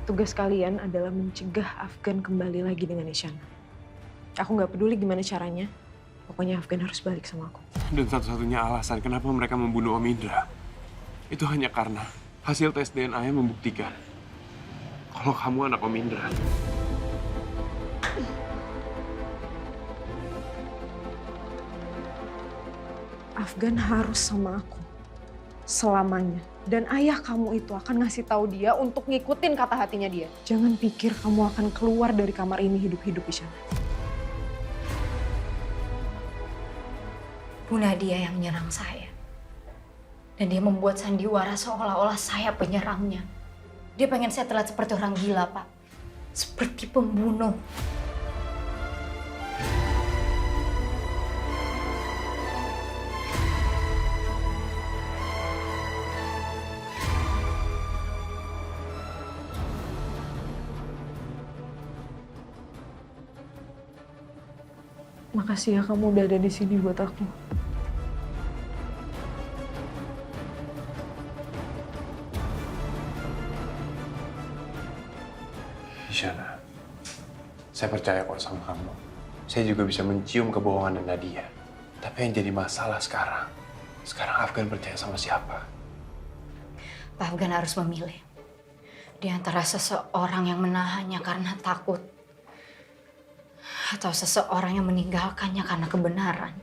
Tugas kalian adalah mencegah Afgan kembali lagi dengan Isyana. Aku nggak peduli gimana caranya. Pokoknya Afgan harus balik sama aku. Dan satu-satunya alasan kenapa mereka membunuh Om Indra itu hanya karena hasil tes DNA-nya membuktikan kalau kamu anak Om Indra. Afgan harus sama aku selamanya. Dan ayah kamu itu akan ngasih tahu dia untuk ngikutin kata hatinya dia. Jangan pikir kamu akan keluar dari kamar ini hidup-hidup, Isyana. Bu Nadia yang menyerang saya. Dan dia membuat sandiwara seolah-olah saya penyerangnya. Dia pengen saya terlihat seperti orang gila, Pak. Seperti pembunuh. Makasih ya kamu udah ada di sini buat aku. Isyana, saya percaya kok sama kamu. Saya juga bisa mencium kebohongan Nadia. Tapi yang jadi masalah sekarang Afgan percaya sama siapa? Pak Afgan harus memilih. Di antara seseorang yang menahannya karena takut. Atau seseorang yang meninggalkannya karena kebenaran.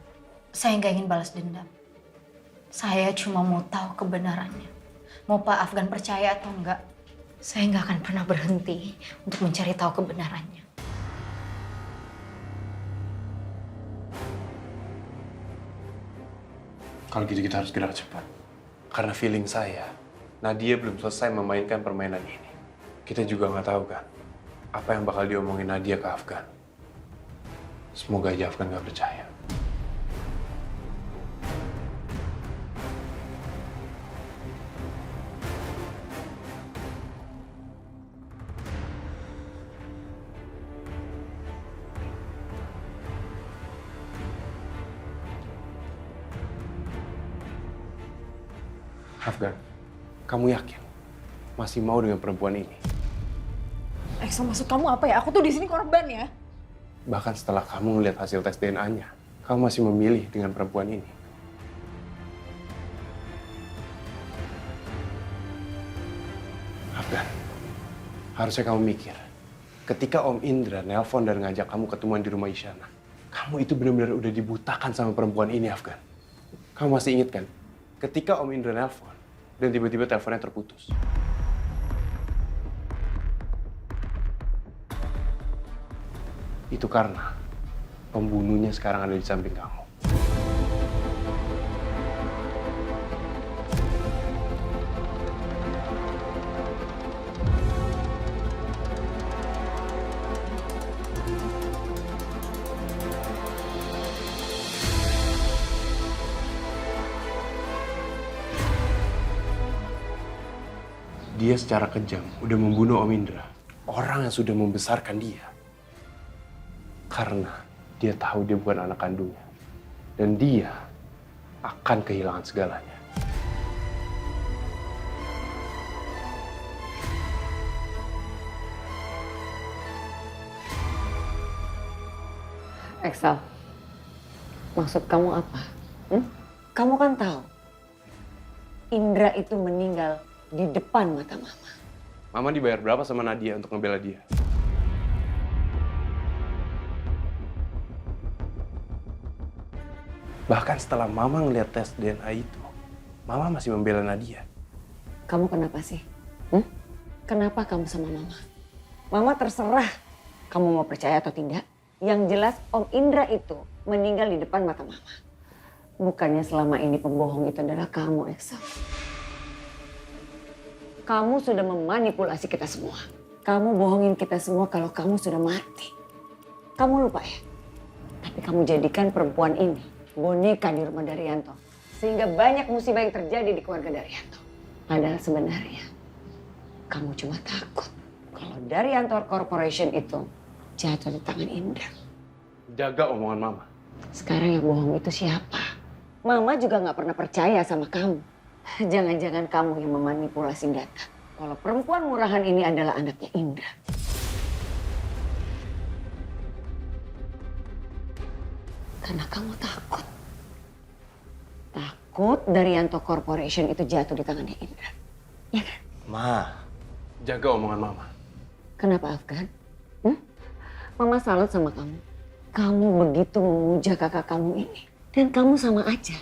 Saya nggak ingin balas dendam. Saya cuma mau tahu kebenarannya. Mau Pak Afgan percaya atau enggak, saya nggak akan pernah berhenti untuk mencari tahu kebenarannya. Kalau gitu kita harus gerak cepat. Karena feeling saya, Nadia belum selesai memainkan permainan ini. Kita juga nggak tahu kan, apa yang bakal diomongin Nadia ke Afgan. Semoga aja Afgan nggak percaya. Afgan, kamu yakin masih mau dengan perempuan ini? Eksa, maksud kamu apa ya? Aku tuh di sini korban ya. Bahkan setelah kamu melihat hasil tes DNA-nya, kamu masih memilih dengan perempuan ini. Afgan, harusnya kamu mikir, ketika Om Indra nelpon dan ngajak kamu ketemuan di rumah Isyana, kamu itu benar-benar udah dibutakan sama perempuan ini, Afgan. Kamu masih ingat kan, ketika Om Indra nelpon dan tiba-tiba teleponnya terputus. Itu karena pembunuhnya sekarang ada di samping kamu. Dia secara kejam udah membunuh Om Indra, orang yang sudah membesarkan dia. Karena dia tahu dia bukan anak kandungnya. Dan dia akan kehilangan segalanya. Excel, maksud kamu apa? Kamu kan tahu, Indra itu meninggal di depan mata Mama. Mama dibayar berapa sama Nadia untuk ngebela dia? Bahkan setelah Mama ngeliat tes DNA itu, Mama masih membela Nadia. Kamu kenapa sih? Kenapa kamu sama Mama? Mama terserah kamu mau percaya atau tidak. Yang jelas Om Indra itu meninggal di depan mata Mama. Bukannya selama ini pembohong itu adalah kamu, Excel. Kamu sudah memanipulasi kita semua. Kamu bohongin kita semua kalau kamu sudah mati. Kamu lupa ya? Tapi kamu jadikan perempuan ini boneka di rumah Daryanto. Sehingga banyak musibah yang terjadi di keluarga Daryanto. Padahal sebenarnya kamu cuma takut kalau Daryanto Corporation itu jatuh di tangan Indra. Jaga omongan Mama. Sekarang yang bohong itu siapa? Mama juga nggak pernah percaya sama kamu. Jangan-jangan kamu yang memanipulasi data kalau perempuan murahan ini adalah anaknya Indra. Karena kamu takut. Takut Daryanto Corporation itu jatuh di tangannya Indra. Ya kan? Ma, jaga omongan Mama. Kenapa Afgan? Mama salut sama kamu. Kamu begitu memuja kakak kamu ini. Dan kamu sama aja.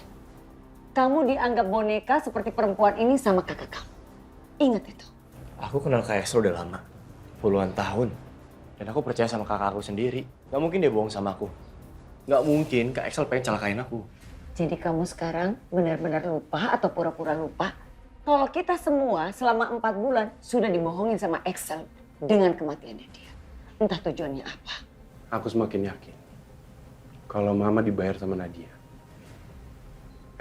Kamu dianggap boneka seperti perempuan ini sama kakak kamu. Ingat itu. Aku kenal Kak Excel udah lama. Puluhan tahun. Dan aku percaya sama kakak aku sendiri. Gak mungkin dia bohong sama aku. Gak mungkin Kak Excel pengen celakain aku. Jadi kamu sekarang benar-benar lupa atau pura-pura lupa kalau kita semua selama 4 bulan sudah dibohongin sama Excel dengan kematiannya dia. Entah tujuannya apa. Aku semakin yakin kalau Mama dibayar sama Nadia.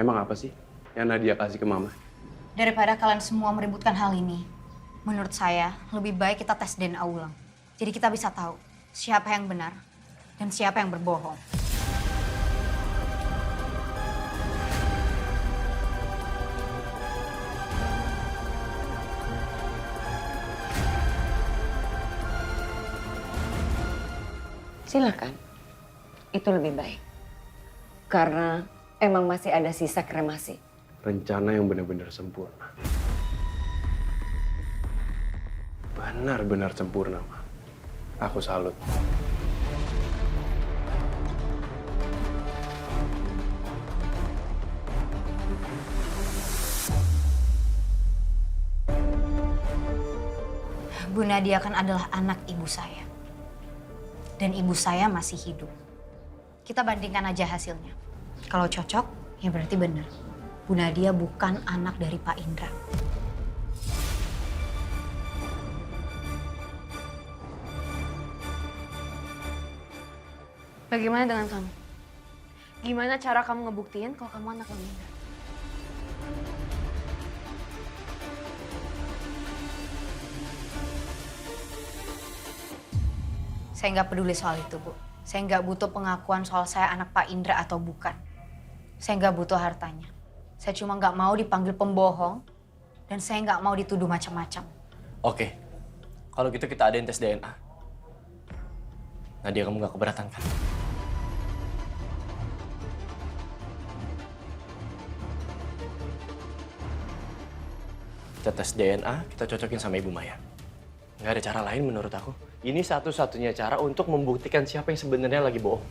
Emang apa sih yang Nadia kasih ke Mama? Daripada kalian semua meributkan hal ini, menurut saya lebih baik kita tes DNA ulang. Jadi kita bisa tahu siapa yang benar dan siapa yang berbohong. Silakan. Itu lebih baik. Karena emang masih ada sisa kremasi. Rencana yang benar-benar sempurna. Benar-benar sempurna, Ma. Aku salut. Bu Nadia kan adalah anak ibu saya. Dan ibu saya masih hidup. Kita bandingkan aja hasilnya. Kalau cocok, ya berarti benar. Bu Nadia bukan anak dari Pak Indra. Bagaimana dengan kamu? Gimana cara kamu ngebuktiin kalau kamu anak Bang Indra? Saya nggak peduli soal itu, Bu. Saya nggak butuh pengakuan soal saya anak Pak Indra atau bukan. Saya nggak butuh hartanya. Saya cuma nggak mau dipanggil pembohong dan saya nggak mau dituduh macam-macam. Oke, kalau gitu kita adain tes DNA. Nadia, kamu gak keberatan kan? Kita tes DNA, kita cocokin sama Ibu Maya. Nggak ada cara lain menurut aku. Ini satu-satunya cara untuk membuktikan siapa yang sebenarnya lagi bohong.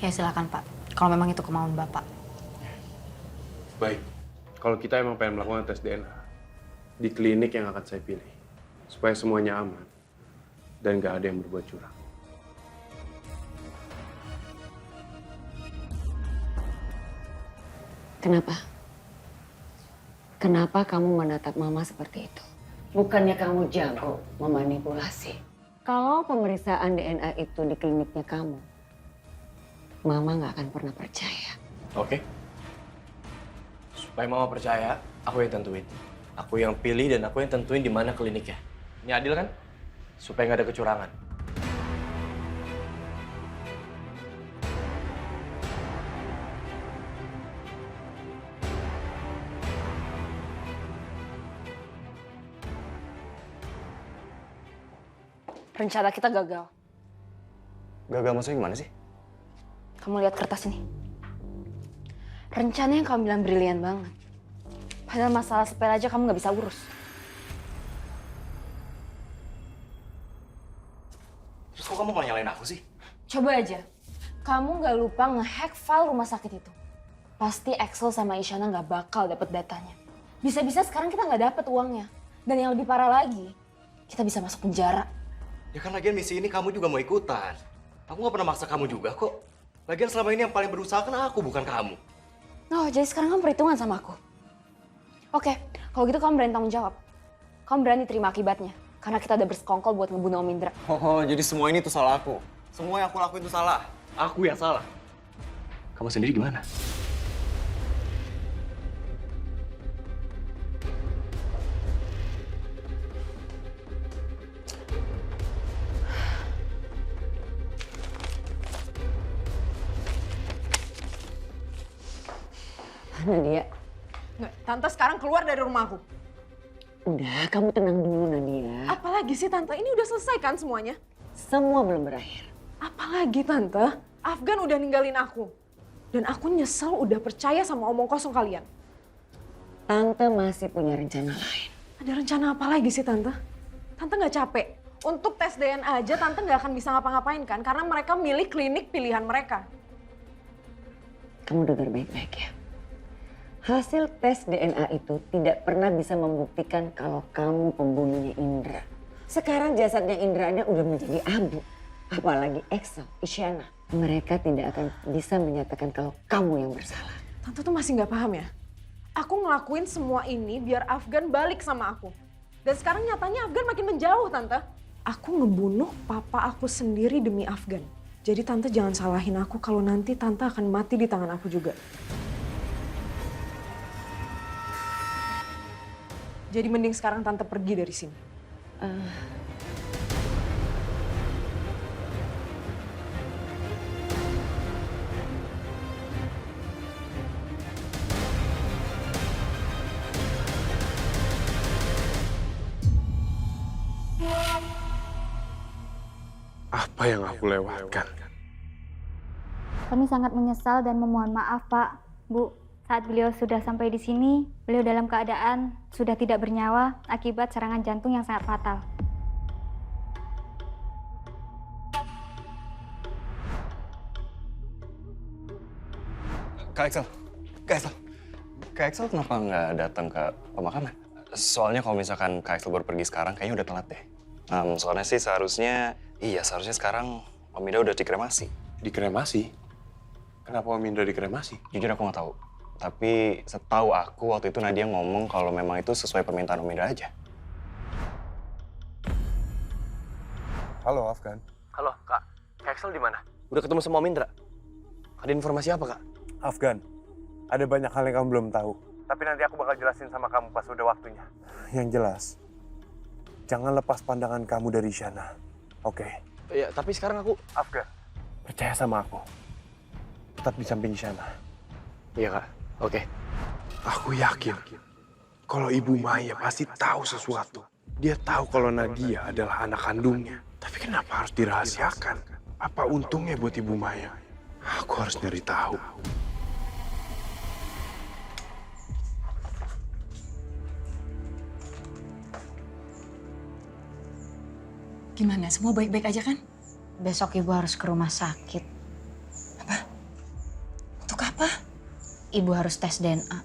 Ya silakan Pak, kalau memang itu kemauan Bapak. Baik, kalau kita emang pengen melakukan tes DNA, di klinik yang akan saya pilih. Supaya semuanya aman dan gak ada yang berbuat curang. Kenapa? Kenapa kamu menatap Mama seperti itu? Bukannya kamu jago memanipulasi. Kalau pemeriksaan DNA itu di kliniknya kamu, Mama nggak akan pernah percaya. Oke? Supaya Mama percaya, aku yang tentuin. Aku yang pilih dan aku yang tentuin di mana kliniknya. Ini adil kan? Supaya nggak ada kecurangan. Rencana kita gagal. Gagal maksudnya gimana sih? Kamu lihat kertas ini. Rencana yang kamu bilang brilian banget. Padahal masalah sepele aja kamu nggak bisa urus. Terus kok kamu malah nyalain aku sih? Coba aja. Kamu nggak lupa nge-hack file rumah sakit itu. Pasti Axel sama Isyana nggak bakal dapet datanya. Bisa-bisa sekarang kita nggak dapet uangnya. Dan yang lebih parah lagi, kita bisa masuk penjara. Ya kan lagian misi ini kamu juga mau ikutan. Aku nggak pernah maksa kamu juga kok. Lagian selama ini yang paling berusaha kan aku, bukan kamu. Oh, jadi sekarang kamu perhitungan sama aku? Oke, kalau gitu kamu berani tanggung jawab. Kamu berani terima akibatnya. Karena kita udah bersekongkol buat ngebunuh Om Indra. Oh, jadi semua ini tuh salah aku. Semua yang aku lakuin itu salah. Aku yang salah. Kamu sendiri gimana? Nadia, Nggak, Tante sekarang keluar dari rumahku. udah kamu tenang dulu Nadia. Apalagi sih Tante, ini udah selesai kan semuanya? Semua belum berakhir. Apalagi Tante, Afgan udah ninggalin aku. Dan aku nyesel udah percaya sama omong kosong kalian. Tante masih punya rencana lain. Ada rencana apa lagi sih Tante? Tante nggak capek? Untuk tes DNA aja Tante nggak akan bisa ngapa-ngapain kan? Karena mereka milih klinik pilihan mereka. Kamu dengar baik-baik ya. Hasil tes DNA itu tidak pernah bisa membuktikan kalau kamu pembunuhnya Indra. Sekarang jasadnya Indra ada udah menjadi abu. Apalagi Excel, Isyana. Mereka tidak akan bisa menyatakan kalau kamu yang bersalah. Tante tuh masih nggak paham ya? Aku ngelakuin semua ini biar Afgan balik sama aku. Dan sekarang nyatanya Afgan makin menjauh Tante. Aku ngebunuh papa aku sendiri demi Afgan. Jadi Tante jangan salahin aku kalau nanti Tante akan mati di tangan aku juga. Jadi mending sekarang Tante pergi dari sini. Apa yang aku lewatkan? Kami sangat menyesal dan memohon maaf, Pak. Bu, saat beliau sudah sampai di sini, beliau dalam keadaan sudah tidak bernyawa akibat serangan jantung yang sangat fatal. Kak Excel, Kak Excel. Kak Excel kenapa nggak datang ke pemakaman? Soalnya kalau misalkan Kak Excel baru pergi sekarang, kayaknya udah telat deh. Soalnya sih seharusnya sekarang Om Ida udah dikremasi. Dikremasi? Kenapa Om Indra dikremasi? Jujur aku nggak tahu. Tapi setahu aku waktu itu Nadia ngomong kalau memang itu sesuai permintaan Om Ida aja. Halo Afgan. Halo, Kak. Kak Excel di mana? Udah ketemu sama Om Indra? Ada informasi apa, Kak? Afgan, ada banyak hal yang kamu belum tahu. Tapi nanti aku bakal jelasin sama kamu pas udah waktunya. Yang jelas, jangan lepas pandangan kamu dari Isyana. Oke? Ya, tapi sekarang aku... Afgan, percaya sama aku. Tetap di samping Isyana. Iya, Kak. Oke. Aku yakin kalau Ibu Maya pasti tahu sesuatu. Dia tahu kalau Nadia adalah anak kandungnya. Tapi kenapa harus dirahasiakan? Apa untungnya buat Ibu Maya? Aku harus nyari tahu. Gimana? Semua baik-baik aja kan? Besok ibu harus ke rumah sakit. Untuk apa? Ibu harus tes DNA.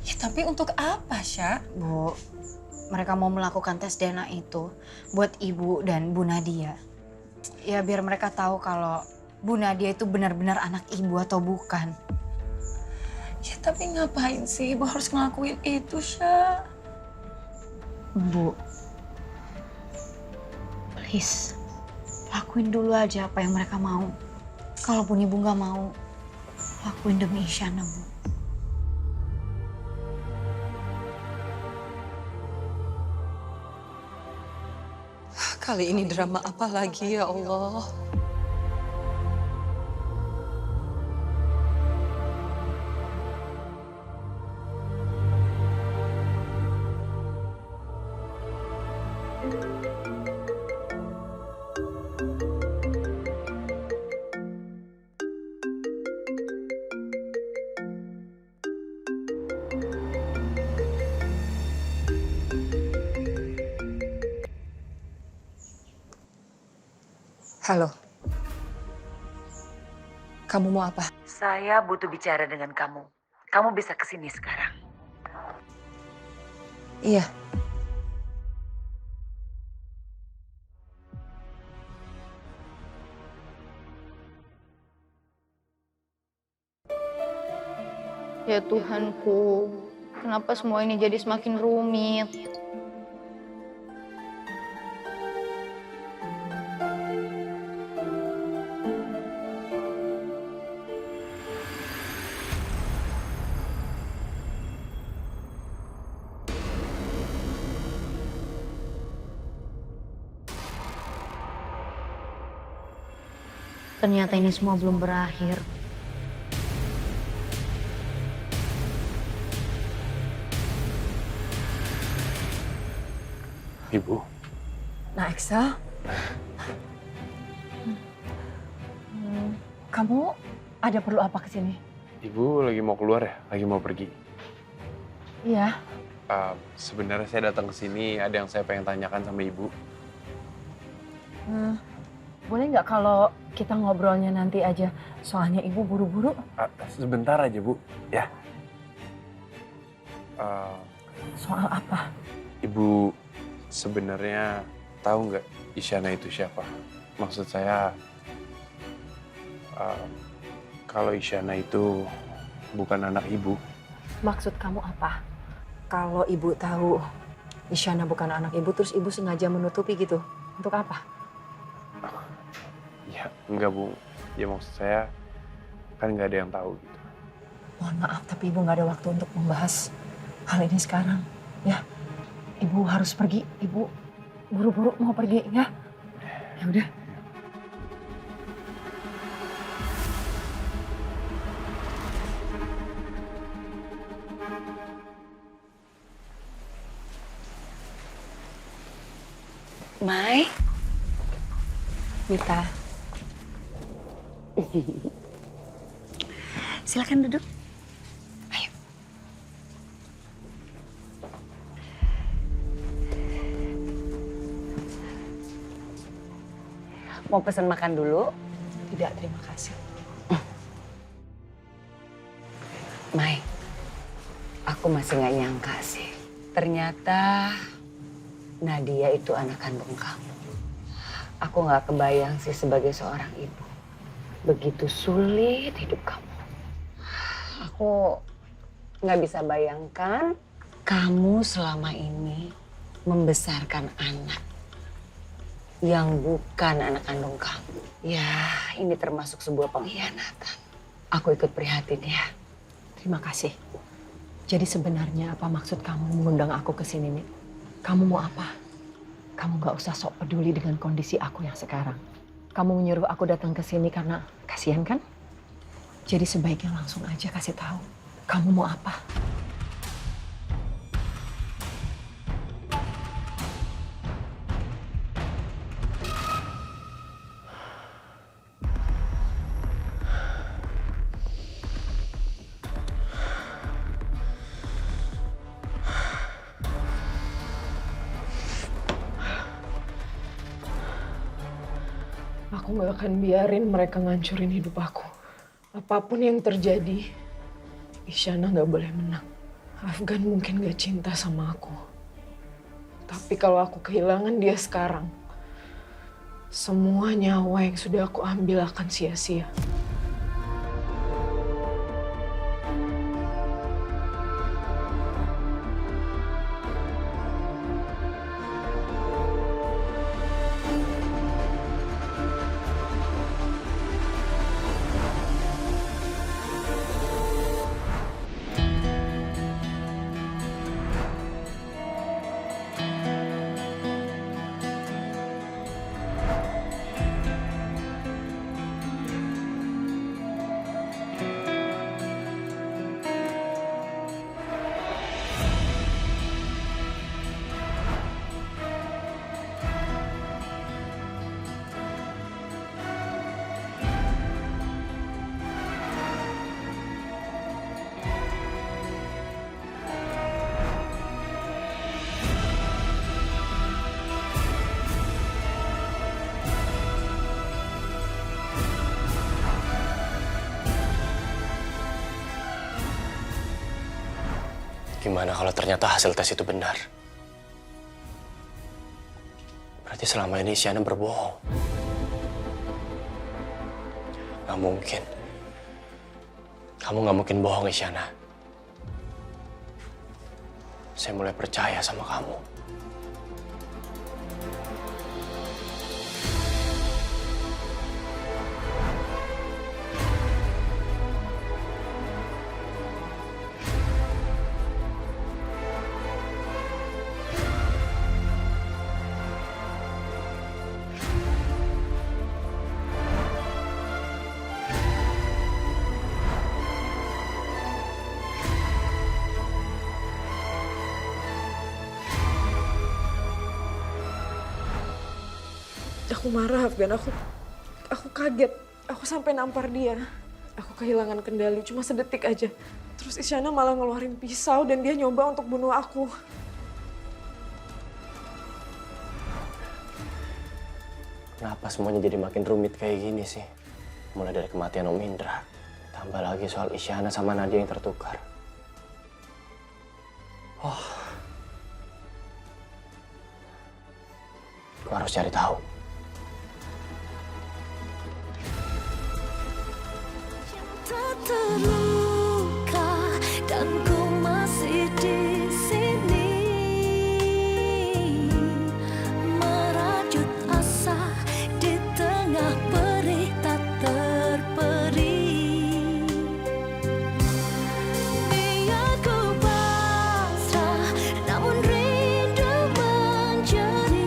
Ya tapi untuk apa, Sya? Bu, mereka mau melakukan tes DNA itu buat ibu dan Bu Nadia. Ya biar mereka tahu kalau Bu Nadia itu benar-benar anak ibu atau bukan. Ya tapi ngapain sih ibu harus ngelakuin itu, Sya? Bu, please, lakuin dulu aja apa yang mereka mau. Kalaupun ibu nggak mau, lakuin demi Isyana, Bu. Kali ini drama apa lagi ya Allah? Halo. Kamu mau apa? Saya butuh bicara dengan kamu. Kamu bisa kesini sekarang. Iya. Ya Tuhanku, kenapa semua ini jadi semakin rumit? Ternyata ini semua belum berakhir. Ibu, Nah, Excel. Kamu ada perlu apa ke sini? Ibu lagi mau keluar ya? Lagi mau pergi? Iya. Sebenarnya saya datang ke sini ada yang saya pengen tanyakan sama Ibu. Boleh nggak kalau kita ngobrolnya nanti aja? Soalnya ibu buru-buru. Sebentar aja, Bu. Ya. Soal apa? Ibu sebenarnya tahu nggak Isyana itu siapa? Maksud saya, kalau Isyana itu bukan anak Ibu. Maksud kamu apa? Kalau ibu tahu Isyana bukan anak ibu, terus ibu sengaja menutupi gitu. Untuk apa? Ya, enggak, Bu. Ya maksud saya, kan nggak ada yang tahu gitu. Mohon maaf, tapi ibu nggak ada waktu untuk membahas hal ini sekarang. Ya, ibu harus pergi. Ibu buru-buru mau pergi, ya? Ya udah. Mai, Mita, silakan duduk. Ayo. Mau pesan makan dulu? tidak, terima kasih. Mai, aku masih nggak nyangka sih. Ternyata Nadia itu anak kandung kamu. Aku nggak kebayang sih sebagai seorang ibu. Begitu sulit hidup kamu. Aku nggak bisa bayangkan kamu selama ini membesarkan anak yang bukan anak kandung kamu. Ya, ini termasuk sebuah pengkhianatan. Aku ikut prihatin ya. Terima kasih. Jadi sebenarnya apa maksud kamu mengundang aku ke sini, Mik? Kamu mau apa? Kamu gak usah sok peduli dengan kondisi aku yang sekarang. Kamu menyuruh aku datang ke sini karena kasihan kan? Jadi sebaiknya langsung aja kasih tahu. Kamu mau apa? Aku gak akan biarin mereka ngancurin hidup aku. Apapun yang terjadi, Isyana gak boleh menang. Afgan mungkin gak cinta sama aku. Tapi kalau aku kehilangan dia sekarang, semua nyawa yang sudah aku ambil akan sia-sia. Gimana kalau ternyata hasil tes itu benar? Berarti selama ini Isyana berbohong. Gak mungkin. Kamu gak mungkin bohong, Isyana. Saya mulai percaya sama kamu. Aku marah, Afgan. Aku kaget. Aku sampai nampar dia. Aku kehilangan kendali cuma sedetik aja. Terus Isyana malah ngeluarin pisau dan dia nyoba untuk bunuh aku. Kenapa semuanya jadi makin rumit kayak gini sih? Mulai dari kematian Om Indra, tambah lagi soal Isyana sama Nadia yang tertukar. Gue harus cari tahu. Terluka dan ku masih di sini merajut asa di tengah perih tak terperi. Biar ku pasrah namun rindu menjadi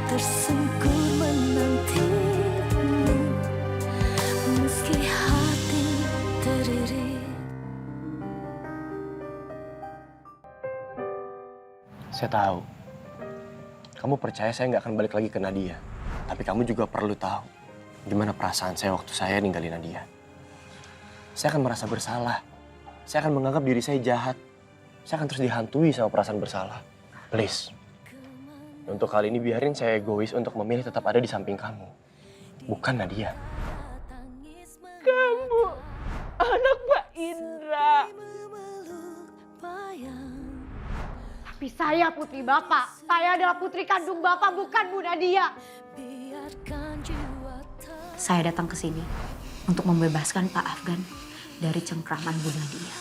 tersungkur menanti. Meski hati teririt. Saya tahu, kamu percaya saya nggak akan balik lagi ke Nadia. Tapi kamu juga perlu tahu gimana perasaan saya waktu saya ninggalin Nadia. Saya akan merasa bersalah. Saya akan menganggap diri saya jahat. Saya akan terus dihantui sama perasaan bersalah. Please, untuk kali ini biarin saya egois untuk memilih tetap ada di samping kamu. Bukan Nadia. Kamu anak Pak Indra. Tapi saya putri Bapak. Saya adalah putri kandung Bapak, bukan Bu Nadia. Saya datang ke sini untuk membebaskan Pak Afgan dari cengkraman Bu Nadia.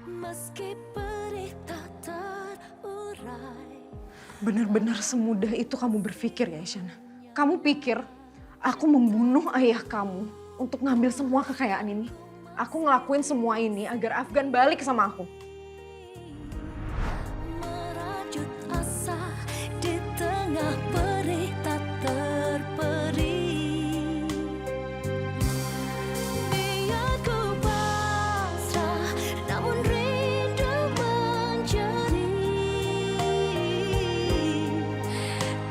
Meski perih tak terurai. Benar-benar semudah itu kamu berpikir ya, Isyana? Kamu pikir aku membunuh ayah kamu untuk ngambil semua kekayaan ini? Aku ngelakuin semua ini agar Afgan balik sama aku. Merajut asa di tengah perih tak terperi. Biar ku pasrah namun rindu menjadi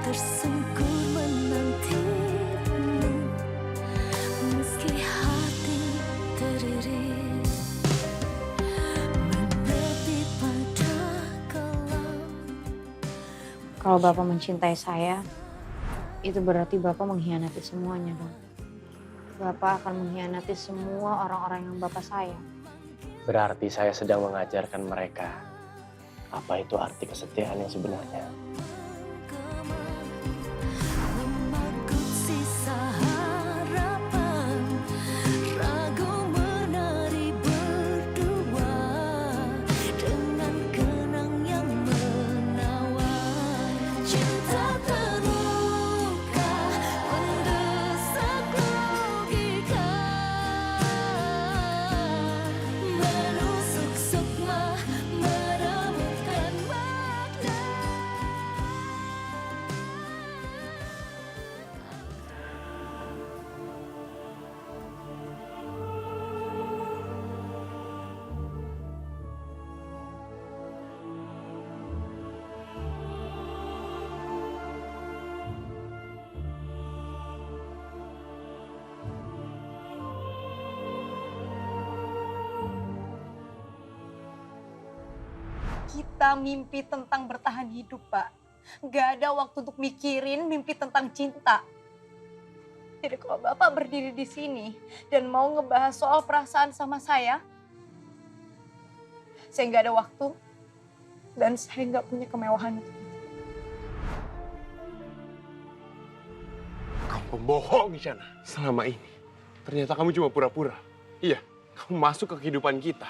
tersungkur menantimu meski hati teririt menepi pada kelam. Kalau Bapak mencintai saya, itu berarti Bapak mengkhianati semuanya dong. Bapak akan mengkhianati semua orang-orang yang Bapak sayang. Berarti saya sedang mengajarkan mereka apa itu arti kesetiaan yang sebenarnya. Memakut sisa harapan, ragu menari berdua dengan kenang yang menawan. Cinta terluka, mendesak logika, menusuk sukma, merebutkan makna. Kita mimpi tentang bertahan hidup, Pak. Gak ada waktu untuk mikirin mimpi tentang cinta. Jadi kalau Bapak berdiri di sini dan mau ngebahas soal perasaan sama saya nggak ada waktu dan saya nggak punya kemewahan. Kamu pembohong, Isyana. Selama ini, ternyata kamu cuma pura-pura. Iya, kamu masuk ke kehidupan kita.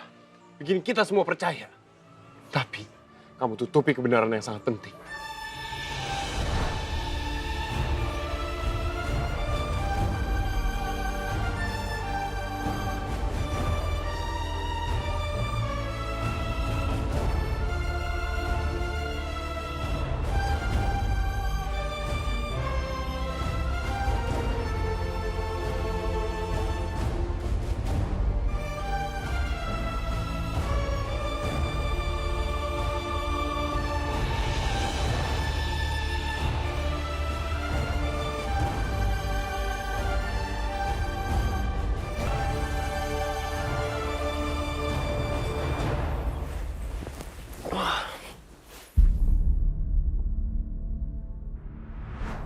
Bikin kita semua percaya. Tapi, kamu tutupi kebenaran yang sangat penting.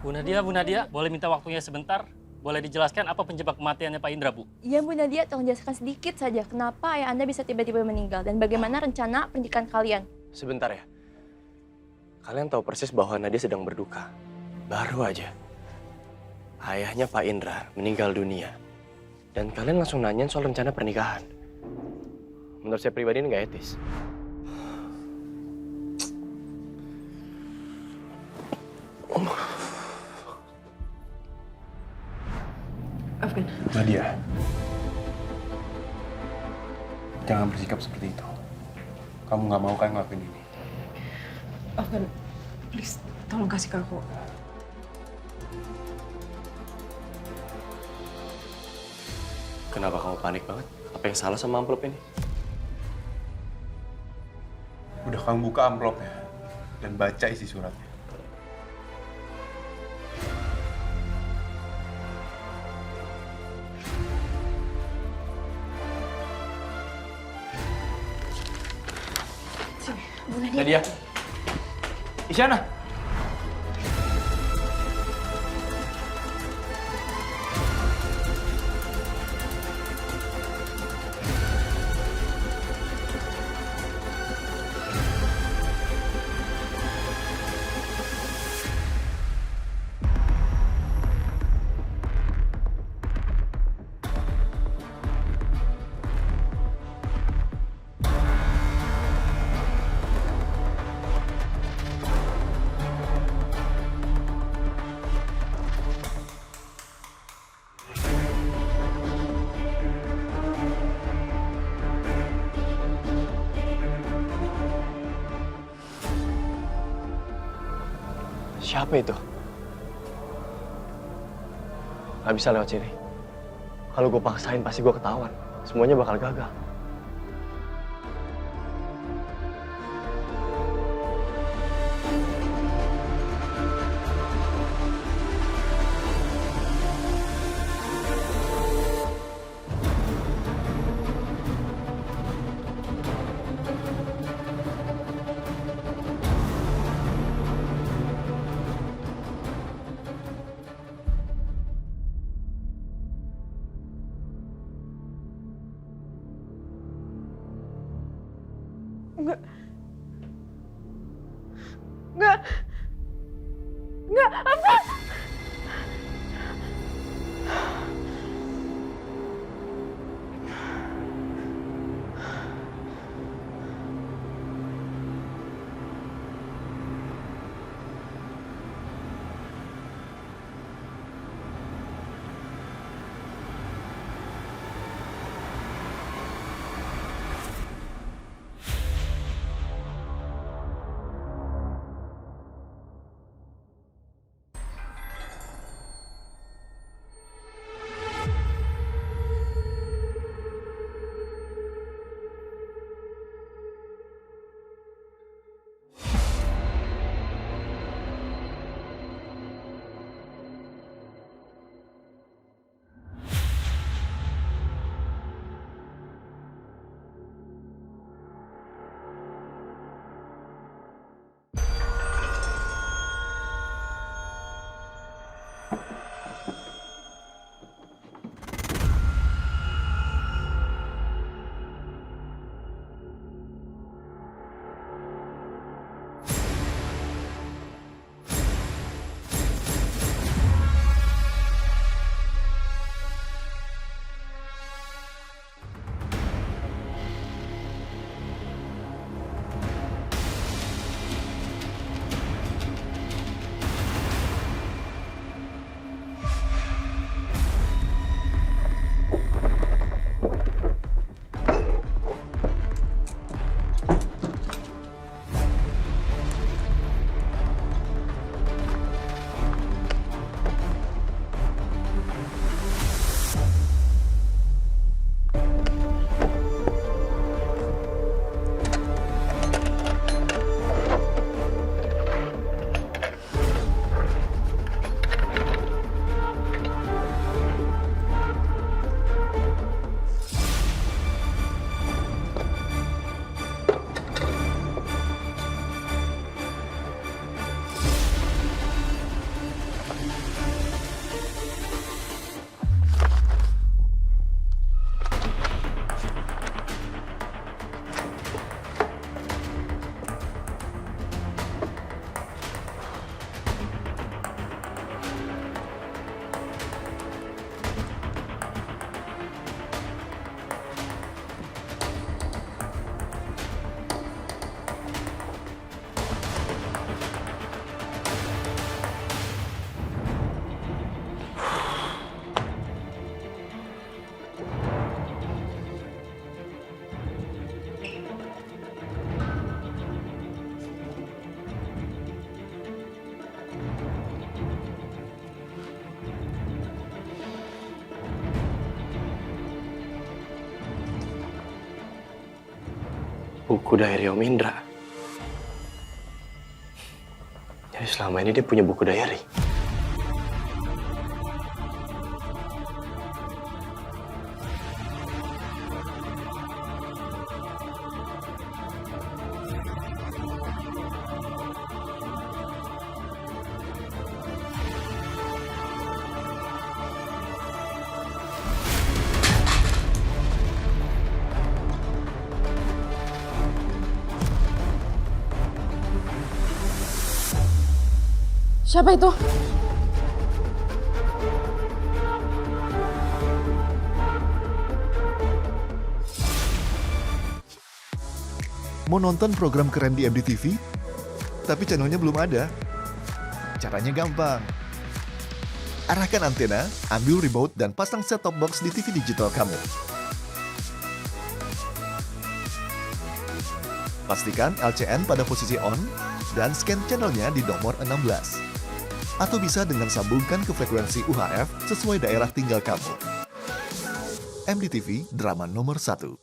Bu Nadia, boleh minta waktunya sebentar? Boleh dijelaskan apa penyebab kematiannya Pak Indra, Bu? Iya Bu Nadia, tolong jelaskan sedikit saja kenapa ayah Anda bisa tiba-tiba meninggal dan bagaimana rencana pernikahan kalian. Sebentar ya. Kalian tahu persis bahwa Nadia sedang berduka. Baru aja. Ayahnya Pak Indra meninggal dunia. Dan kalian langsung nanyain soal rencana pernikahan. Menurut saya pribadi ini nggak etis. Afgan. Nadia, jangan bersikap seperti itu. Kamu nggak mau kan ngelakuin ini? Afgan, please, tolong kasih ke aku. Kenapa kamu panik banget? Apa yang salah sama amplop ini? Udah kamu buka amplopnya dan baca isi suratnya. Sini, Bu Nadia. Nadia. Isyana. Siapa itu? Gak bisa lewat sini. Kalau gue paksain pasti gue ketahuan. Semuanya bakal gagal. Enggak. Enggak. Enggak, Afgan. Buku diary Om Indra. Jadi selama ini dia punya buku diary. Siapa itu? Mau nonton program keren di MDTV? Tapi channelnya belum ada? Caranya gampang. Arahkan antena, ambil remote, dan pasang set-top box di TV digital kamu. Pastikan LCN pada posisi on, dan scan channelnya di nomor 16. Atau bisa dengan sambungkan ke frekuensi UHF sesuai daerah tinggal kamu. MDTV, drama nomor 1.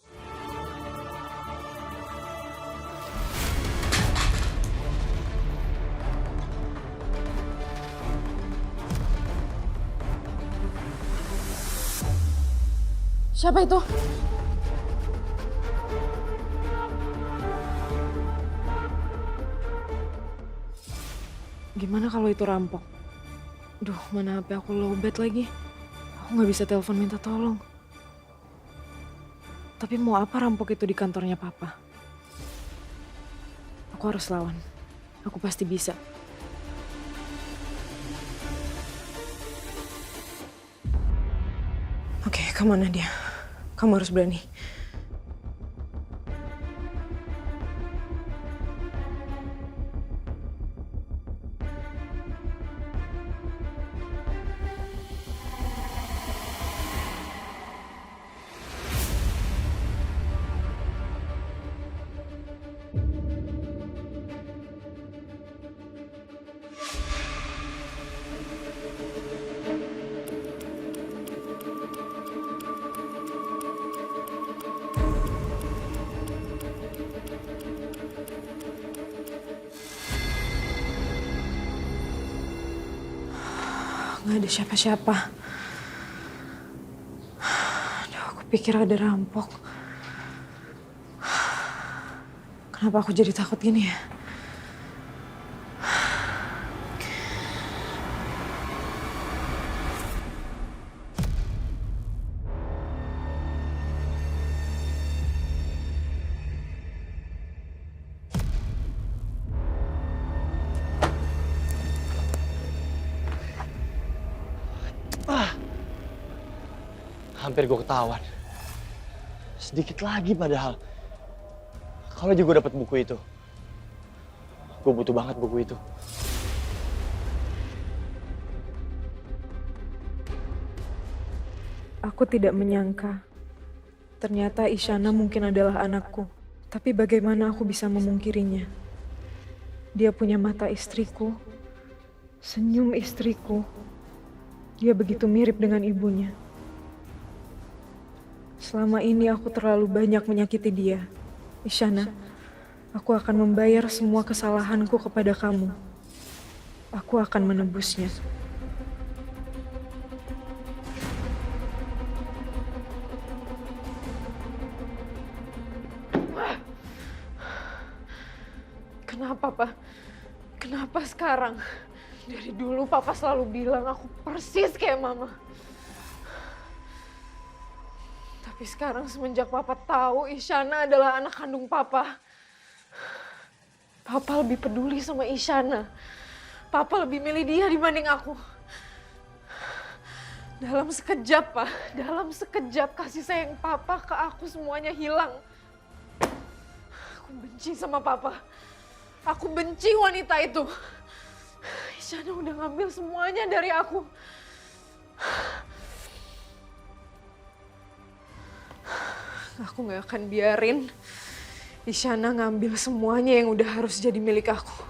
Siapa itu? Gimana kalau itu rampok? Duh, mana HP aku lowbat lagi. Aku nggak bisa telepon minta tolong. Tapi mau apa rampok itu di kantornya Papa? Aku harus lawan. Aku pasti bisa. Oke, kemana dia? Kamu harus berani. Nggak ada siapa-siapa. Aduh, aku pikir ada rampok. Kenapa aku jadi takut gini ya? Hampir gue ketahuan. Sedikit lagi padahal. Kalau aja gue dapet buku itu. Gue butuh banget buku itu. Aku tidak menyangka. Ternyata Isyana mungkin adalah anakku. Tapi bagaimana aku bisa memungkirinya? Dia punya mata istriku. Senyum istriku. Dia begitu mirip dengan ibunya. Selama ini aku terlalu banyak menyakiti dia. Isyana, aku akan membayar semua kesalahanku kepada kamu. Aku akan menebusnya. Kenapa, Pak? Kenapa sekarang? Dari dulu Papa selalu bilang aku persis kayak Mama. Tapi sekarang semenjak Papa tahu Isyana adalah anak kandung Papa. Papa lebih peduli sama Isyana. Papa lebih milih dia dibanding aku. Dalam sekejap, Pak. Dalam sekejap kasih sayang Papa ke aku semuanya hilang. Aku benci sama Papa. Aku benci wanita itu. Isyana udah ngambil semuanya dari aku. Aku gak akan biarin Isyana ngambil semuanya yang udah harus jadi milik aku.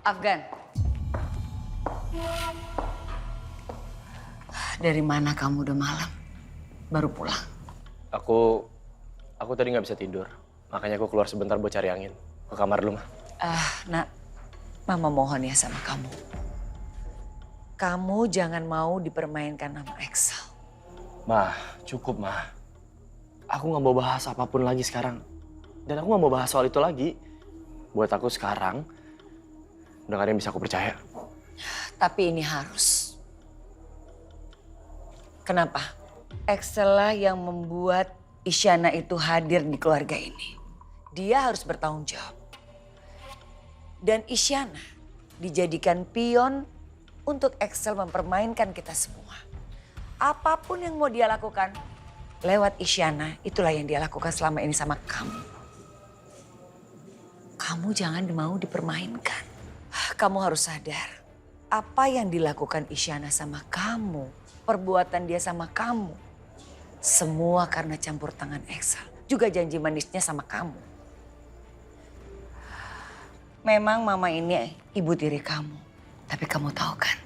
Afgan. Dari mana kamu udah malam? Baru pulang? Aku tadi nggak bisa tidur. Makanya aku keluar sebentar buat cari angin. Ke kamar dulu, Ma. Nak, Mama mohon ya sama kamu. Kamu jangan mau dipermainkan sama Excel. Ma, cukup, Ma. Aku nggak mau bahas apapun lagi sekarang. Dan aku nggak mau bahas soal itu lagi. Buat aku sekarang, udah gak ada yang bisa aku percaya. Tapi ini harus. Kenapa? Excel lah yang membuat Isyana itu hadir di keluarga ini. Dia harus bertanggung jawab. Dan Isyana dijadikan pion untuk Excel mempermainkan kita semua. Apapun yang mau dia lakukan lewat Isyana, itulah yang dia lakukan selama ini sama kamu. Kamu jangan mau dipermainkan. Kamu harus sadar, apa yang dilakukan Isyana sama kamu, perbuatan dia sama kamu, semua karena campur tangan Excel. Juga janji manisnya sama kamu. Memang Mama ini ibu tiri kamu, tapi kamu tahu kan?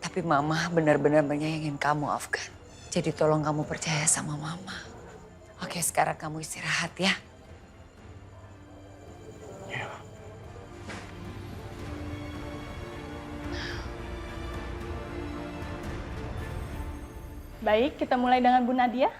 Tapi Mama benar-benar menyayangin kamu, Afgan. Jadi tolong kamu percaya sama Mama. Oke, sekarang kamu istirahat ya. Baik, kita mulai dengan Bu Nadia.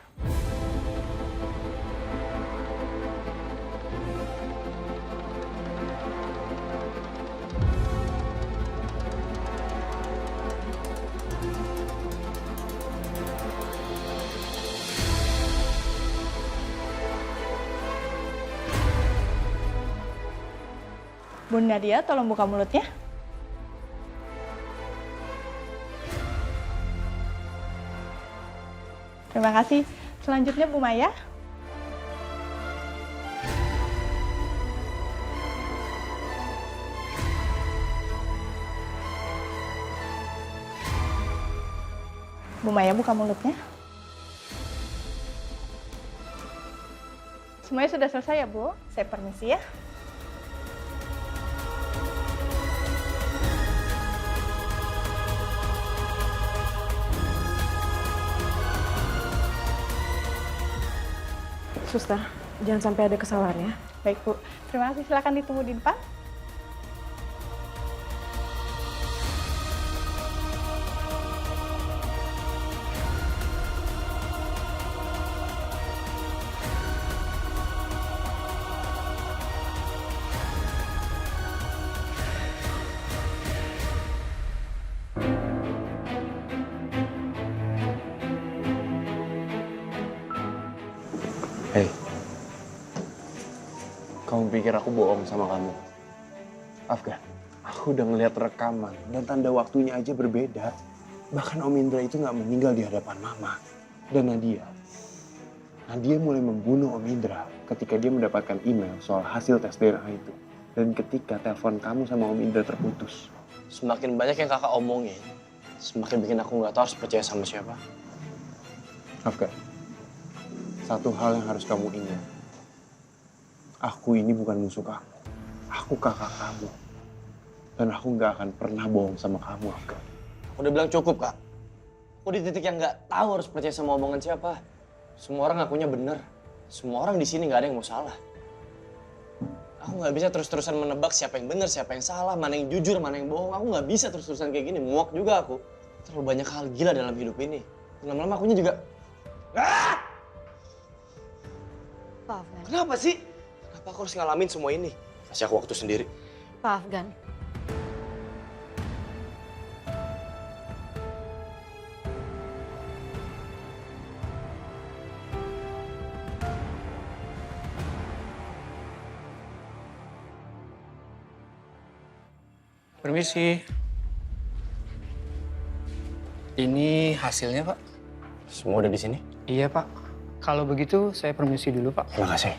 Bu Nadia, tolong buka mulutnya. Terima kasih. Selanjutnya Bu Maya. Bu Maya, buka mulutnya. Semuanya sudah selesai ya, Bu? Saya permisi ya. Suster, jangan sampai ada kesalahan ya. Baik, Bu. Terima kasih. Silakan ditunggu di depan. Hei, kamu pikir aku bohong sama kamu? Afgan, aku udah ngeliat rekaman dan tanda waktunya aja berbeda. Bahkan Om Indra itu nggak meninggal di hadapan Mama dan Nadia. Nadia mulai membunuh Om Indra ketika dia mendapatkan email soal hasil tes DNA itu. Dan ketika telepon kamu sama Om Indra terputus. Semakin banyak yang kakak omongin, semakin bikin aku nggak tahu harus percaya sama siapa. Afgan, satu hal yang harus kamu ingat. Aku ini bukan musuh kamu. Aku kakak kamu. Dan aku nggak akan pernah bohong sama kamu, Afgan. Aku udah bilang cukup, Kak. Aku di titik yang nggak tahu harus percaya sama omongan siapa. Semua orang ngakunya bener. Semua orang di sini nggak ada yang mau salah. Aku nggak bisa terus-terusan menebak siapa yang bener, siapa yang salah, mana yang jujur, mana yang bohong. Aku nggak bisa terus-terusan kayak gini. Muak juga aku. Terlalu banyak hal gila dalam hidup ini. Lama-lama akunya juga... Pak Afgan. Kenapa sih? Kenapa aku harus ngalamin semua ini? Kasih aku waktu sendiri. Pak Afgan. Permisi. Ini hasilnya, Pak. Semua udah di sini? Iya, Pak. Kalau begitu, saya permisi dulu, Pak. Terima kasih.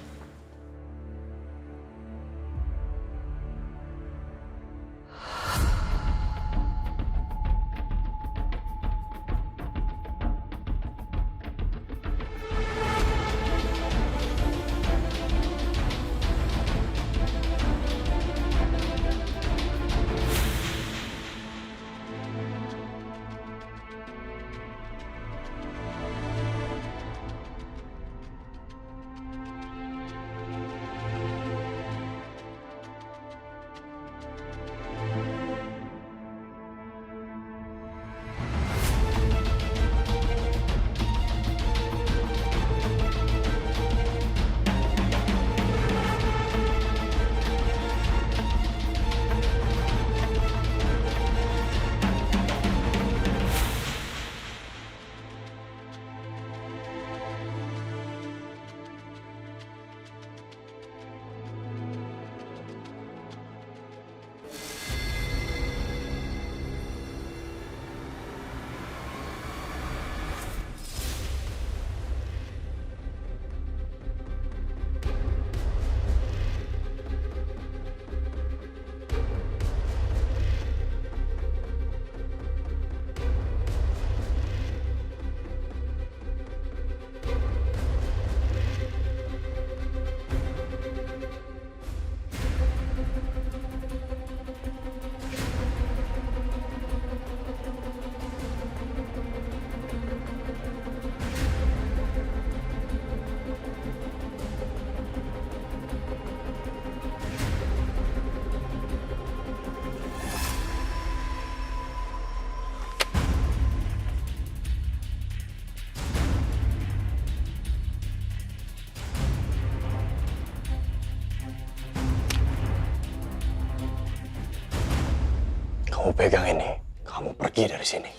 pegang ini, kamu pergi dari sini.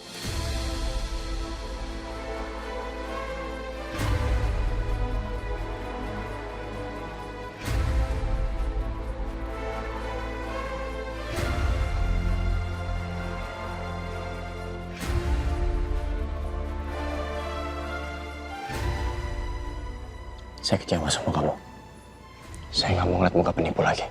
Saya kecewa sama kamu. Saya nggak mau ngeliat muka penipu lagi.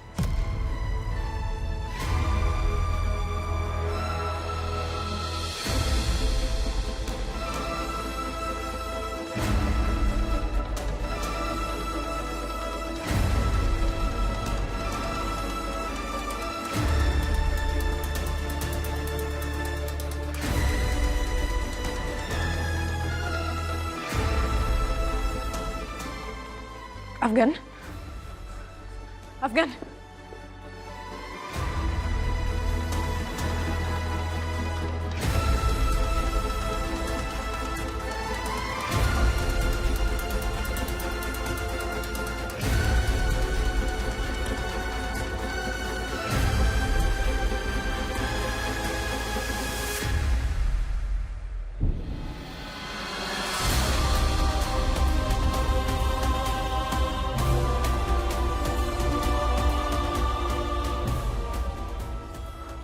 Afgan? Afgan?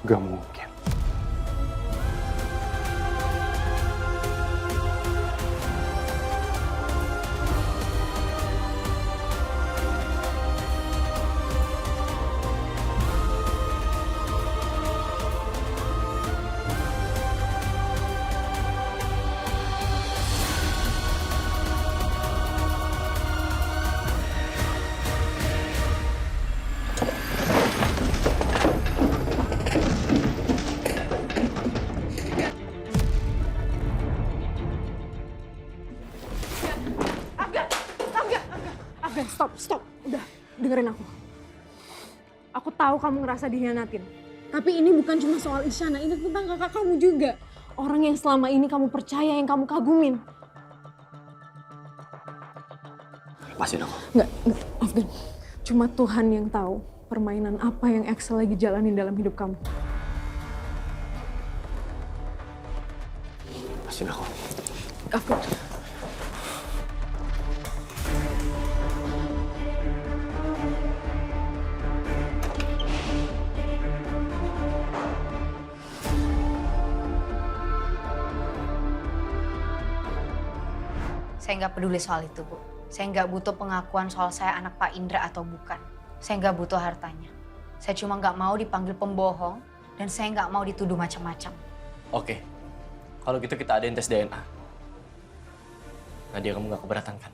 Gak mungkin. Afgan, stop. Udah, dengerin aku. Aku tahu kamu ngerasa dihianatin. Tapi ini bukan cuma soal Isyana, ini tentang kakak kamu juga. Orang yang selama ini kamu percaya, yang kamu kagumin. Lepasin aku. Enggak, Afgan. Cuma Tuhan yang tahu permainan apa yang Axel lagi jalanin dalam hidup kamu. Lepasin aku. Afgan. Saya nggak peduli soal itu, Bu. Saya nggak butuh pengakuan soal saya anak Pak Indra atau bukan. Saya nggak butuh hartanya. Saya cuma nggak mau dipanggil pembohong dan saya nggak mau dituduh macam-macam. Oke, kalau gitu kita adain tes DNA. Nadia, kamu nggak keberatan kan?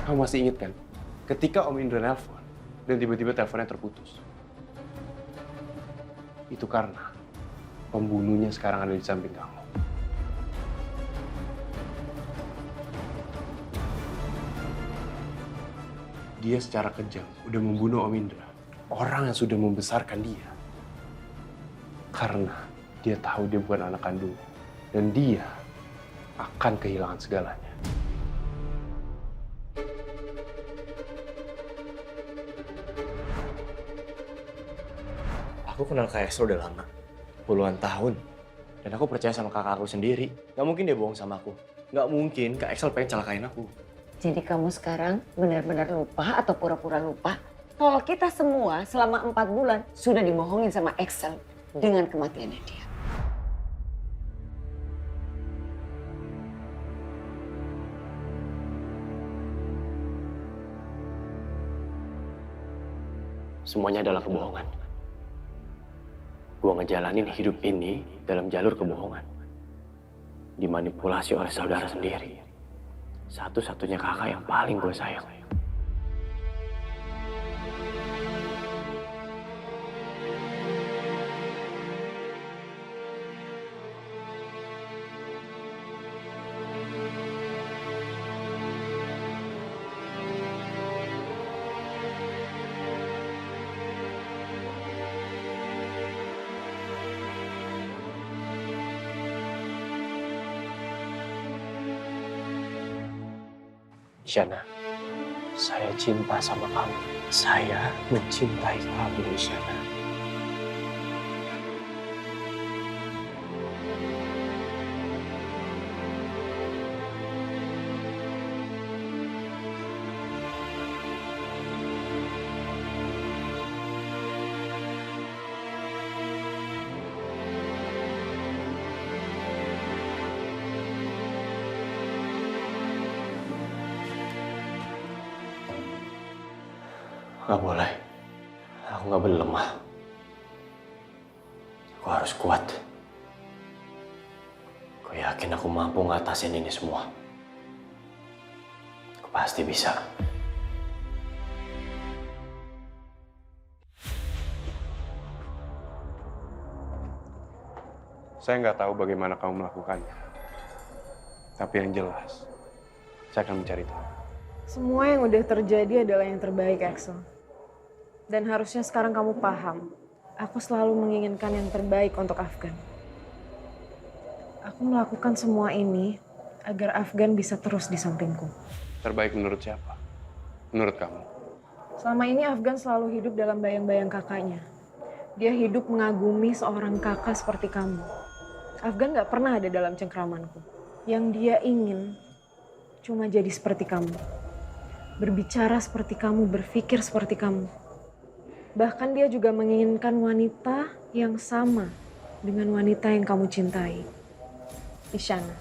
Kamu masih ingat kan? Ketika Om Indra nelpon dan tiba-tiba teleponnya terputus. Itu karena pembunuhnya sekarang ada di samping kamu. Dia secara kejam udah membunuh Om Indra. Orang yang sudah membesarkan dia. Karena dia tahu dia bukan anak kandungnya. Dan dia akan kehilangan segalanya. Aku kenal Kak Axel udah lama. Puluhan tahun. Dan aku percaya sama kakak aku sendiri. Gak mungkin dia bohong sama aku. Gak mungkin Kak Axel pengen celakain aku. Jadi kamu sekarang benar-benar lupa atau pura-pura lupa kalau kita semua selama 4 bulan sudah dibohongin sama Axel dengan kematiannya dia. Semuanya adalah kebohongan. Gue ngejalanin hidup ini dalam jalur kebohongan. Dimanipulasi oleh saudara sendiri. Satu-satunya kakak yang paling gue sayang. Isyana, saya cinta sama kamu. Saya mencintai kamu, Isyana. Gak boleh. Aku gak boleh lemah. Aku harus kuat. Aku yakin aku mampu ngatasin ini semua. Aku pasti bisa. Saya nggak tahu bagaimana kamu melakukannya. Tapi yang jelas, saya akan mencari tahu. Semua yang udah terjadi adalah yang terbaik, Axel. Dan harusnya sekarang kamu paham, aku selalu menginginkan yang terbaik untuk Afgan. Aku melakukan semua ini agar Afgan bisa terus di sampingku. Terbaik menurut siapa? Menurut kamu? Selama ini Afgan selalu hidup dalam bayang-bayang kakaknya. Dia hidup mengagumi seorang kakak seperti kamu. Afgan gak pernah ada dalam cengkramanku. Yang dia ingin cuma jadi seperti kamu. Berbicara seperti kamu, berpikir seperti kamu. Bahkan dia juga menginginkan wanita yang sama dengan wanita yang kamu cintai. Isyana.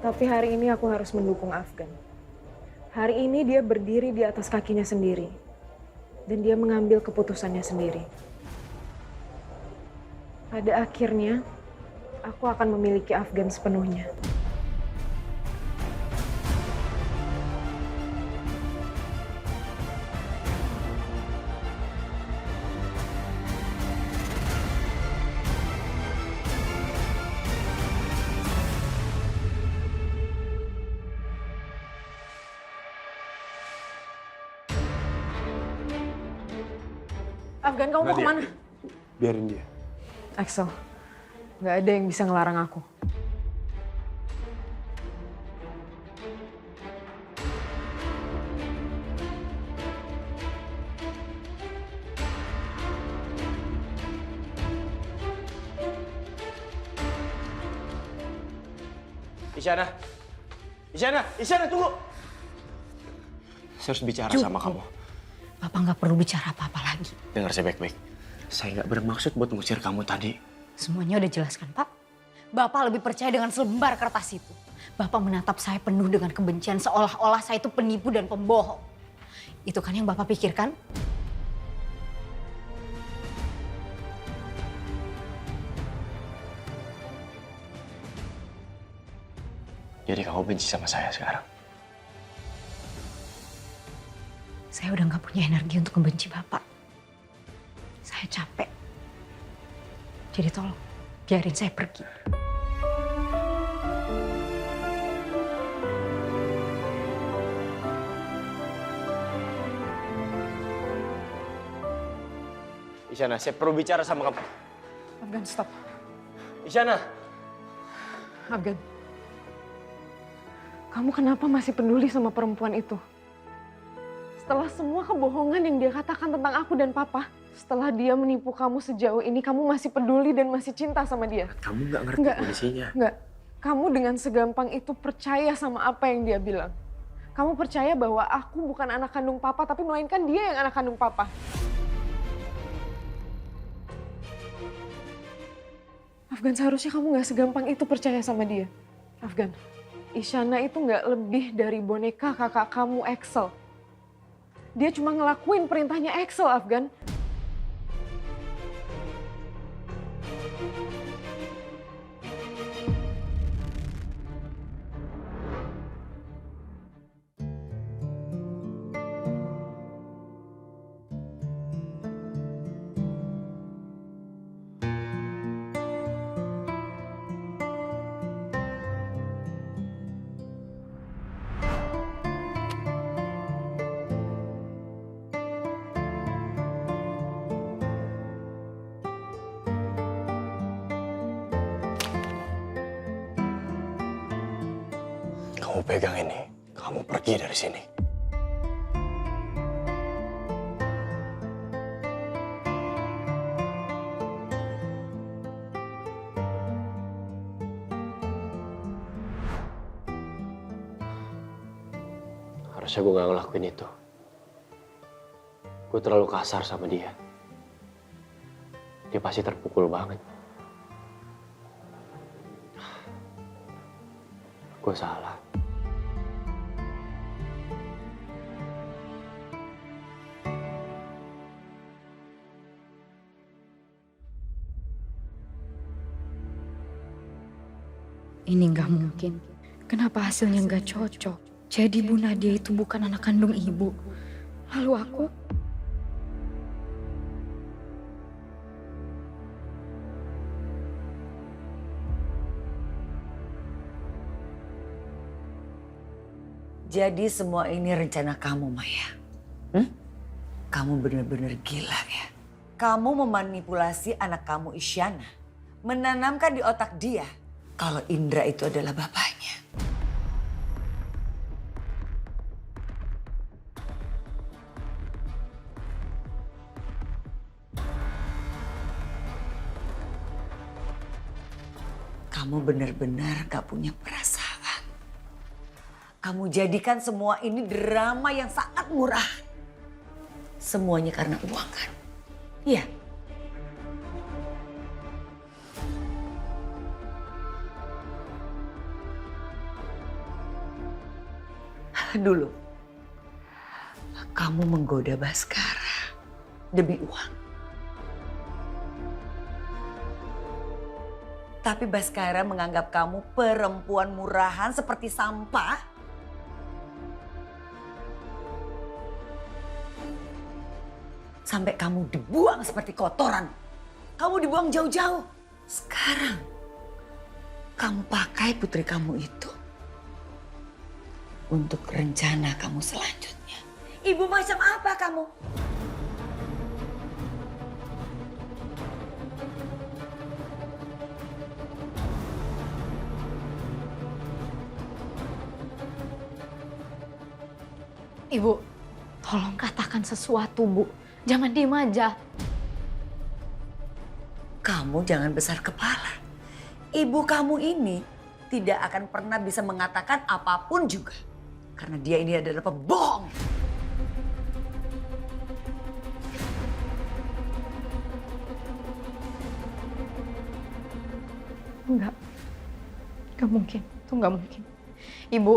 Tapi hari ini aku harus mendukung Afgan. Hari ini dia berdiri di atas kakinya sendiri. Dan dia mengambil keputusannya sendiri. Pada akhirnya, aku akan memiliki Afgan sepenuhnya. Afgan, kamu mau kemana? Biarin dia. Axel, nggak ada yang bisa ngelarang aku. Isyana! Isyana! Isyana, tunggu! Saya harus bicara sama kamu. Papa nggak perlu bicara apa-apa lagi. Dengar saya baik-baik. Saya nggak bermaksud buat ngusir kamu tadi. Semuanya udah jelas kan, Pak? Bapak lebih percaya dengan selembar kertas itu. Bapak menatap saya penuh dengan kebencian seolah-olah saya itu penipu dan pembohong. Itu kan yang Bapak pikirkan? Jadi kamu benci sama saya sekarang? Saya udah nggak punya energi untuk membenci Bapak. Saya capek. Jadi tolong, biarin saya pergi. Isyana, saya perlu bicara sama kamu. Afgan, stop. Isyana! Afgan. Kamu kenapa masih peduli sama perempuan itu? Setelah semua kebohongan yang dia katakan tentang aku dan Papa, setelah dia menipu kamu sejauh ini, kamu masih peduli dan masih cinta sama dia. Kamu nggak ngerti kondisinya. Enggak. Kamu dengan segampang itu percaya sama apa yang dia bilang. Kamu percaya bahwa aku bukan anak kandung Papa, tapi melainkan dia yang anak kandung Papa. Afgan, seharusnya kamu gak segampang itu percaya sama dia. Afgan, Isyana itu gak lebih dari boneka kakak kamu, Axel. Dia cuma ngelakuin perintahnya Axel, Afgan. Kamu pegang ini, kamu pergi dari sini. Harusnya gue gak ngelakuin itu. Gue terlalu kasar sama dia. Dia pasti terpukul banget. Gue salah. Ini nggak mungkin. Kenapa hasilnya nggak cocok? Jadi Bu Nadia itu bukan anak kandung ibu. Lalu aku? Jadi semua ini rencana kamu, Maya. Kamu benar-benar gila ya. Kamu memanipulasi anak kamu Isyana. Menanamkan di otak dia kalau Indra itu adalah bapaknya. Kamu benar-benar gak punya perasaan. Kamu jadikan semua ini drama yang sangat murah. Semuanya karena uang kan? Iya. Dulu, kamu menggoda Baskara demi uang. Tapi Baskara menganggap kamu perempuan murahan seperti sampah. Sampai kamu dibuang seperti kotoran. Kamu dibuang jauh-jauh. Sekarang, kamu pakai putri kamu itu untuk rencana kamu selanjutnya. Ibu macam apa kamu? Ibu, tolong katakan sesuatu, Bu. Jangan diem aja. Kamu jangan besar kepala. Ibu kamu ini tidak akan pernah bisa mengatakan apapun juga. Karena dia ini adalah pembohong. Enggak mungkin. Itu enggak mungkin. Ibu.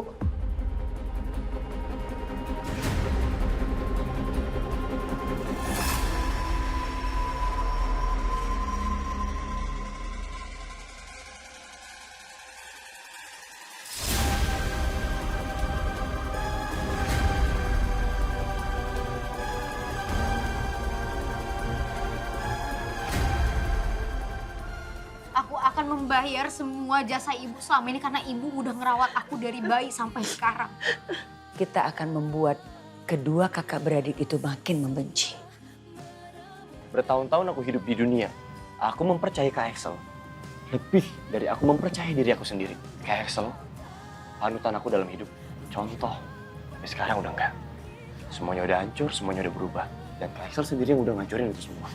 Aku akan membayar semua jasa ibu selama ini karena ibu udah ngerawat aku dari bayi sampai sekarang. Kita akan membuat kedua kakak beradik itu makin membenci. Bertahun-tahun aku hidup di dunia. Aku mempercayai Kak Axel. Lebih dari aku mempercayai diri aku sendiri. Kak Axel, panutan aku dalam hidup. Contoh. Tapi sekarang udah enggak. Semuanya udah hancur, semuanya udah berubah. Dan Kak Axel sendiri yang udah ngancurin itu semua.